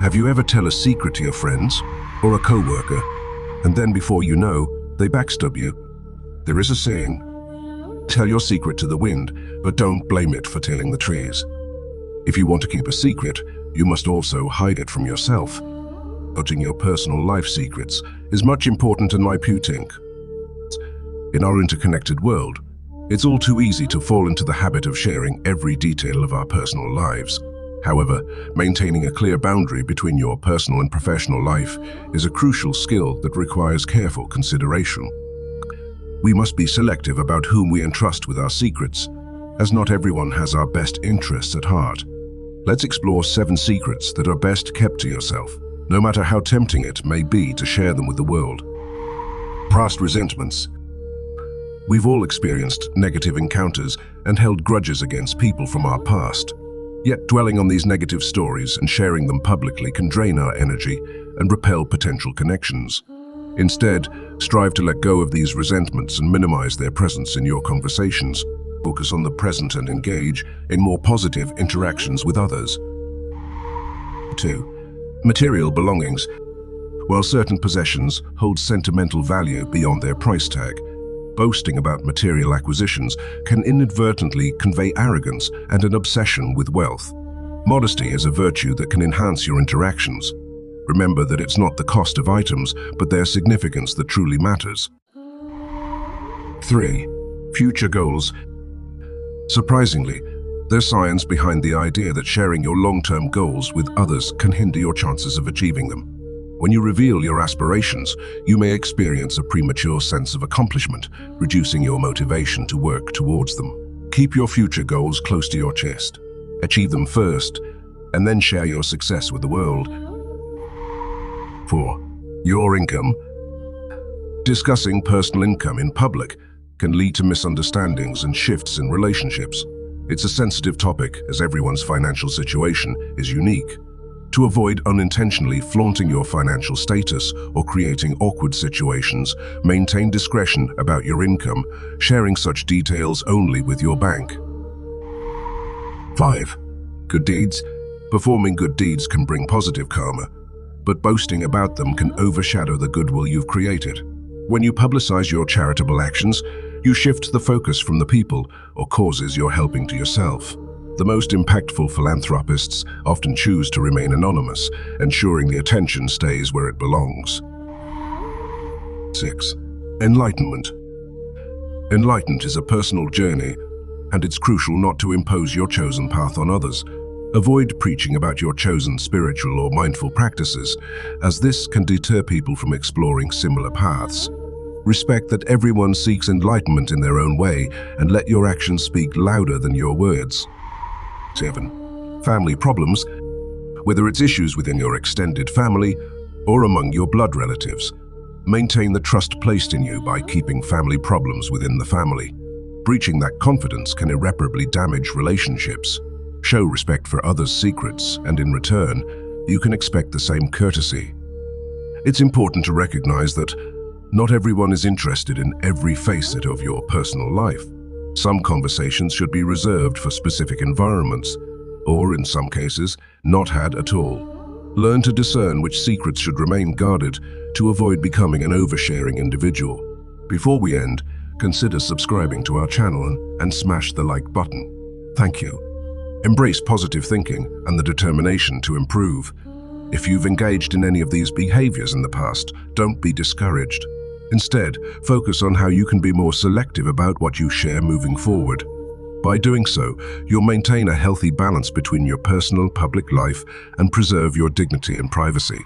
Have you ever tell a secret to your friends or a coworker, and then before you know, they backstab you? There is a saying, tell your secret to the wind, but don't blame it for telling the trees. If you want to keep a secret, you must also hide it from yourself. Putting your personal life secrets is much important in my think. In our interconnected world, it's all too easy to fall into the habit of sharing every detail of our personal lives. However, maintaining a clear boundary between your personal and professional life is a crucial skill that requires careful consideration. We must be selective about whom we entrust with our secrets, as not everyone has our best interests at heart. Let's explore 7 secrets that are best kept to yourself, no matter how tempting it may be to share them with the world. Past resentments. We've all experienced negative encounters and held grudges against people from our past. Yet dwelling on these negative stories and sharing them publicly can drain our energy and repel potential connections. Instead, strive to let go of these resentments and minimize their presence in your conversations. Focus on the present and engage in more positive interactions with others. 2. Material belongings. While certain possessions hold sentimental value beyond their price tag, boasting about material acquisitions can inadvertently convey arrogance and an obsession with wealth. Modesty is a virtue that can enhance your interactions. Remember that it's not the cost of items, but their significance that truly matters. 3. Future goals. Surprisingly, there's science behind the idea that sharing your long-term goals with others can hinder your chances of achieving them. When you reveal your aspirations, you may experience a premature sense of accomplishment, reducing your motivation to work towards them. Keep your future goals close to your chest. Achieve them first, and then share your success with the world. 4. Your income. Discussing personal income in public can lead to misunderstandings and shifts in relationships. It's a sensitive topic as everyone's financial situation is unique. To avoid unintentionally flaunting your financial status or creating awkward situations, maintain discretion about your income, sharing such details only with your bank. 5. Good deeds. Performing good deeds can bring positive karma, but boasting about them can overshadow the goodwill you've created. When you publicize your charitable actions, you shift the focus from the people or causes you're helping to yourself. The most impactful philanthropists often choose to remain anonymous, ensuring the attention stays where it belongs. 6. Enlightenment. Enlightenment is a personal journey, and it's crucial not to impose your chosen path on others. Avoid preaching about your chosen spiritual or mindful practices, as this can deter people from exploring similar paths. Respect that everyone seeks enlightenment in their own way, and let your actions speak louder than your words. 7. Family problems. Whether it's issues within your extended family or among your blood relatives, maintain the trust placed in you by keeping family problems within the family. Breaching that confidence can irreparably damage relationships. Show respect for others' secrets, and in return, you can expect the same courtesy. It's important to recognize that not everyone is interested in every facet of your personal life. Some conversations should be reserved for specific environments, or in some cases, not had at all. Learn to discern which secrets should remain guarded to avoid becoming an oversharing individual. Before we end, consider subscribing to our channel and smash the like button. Thank you. Embrace positive thinking and the determination to improve. If you've engaged in any of these behaviors in the past, don't be discouraged. Instead, focus on how you can be more selective about what you share moving forward. By doing so, you'll maintain a healthy balance between your personal and public life and preserve your dignity and privacy.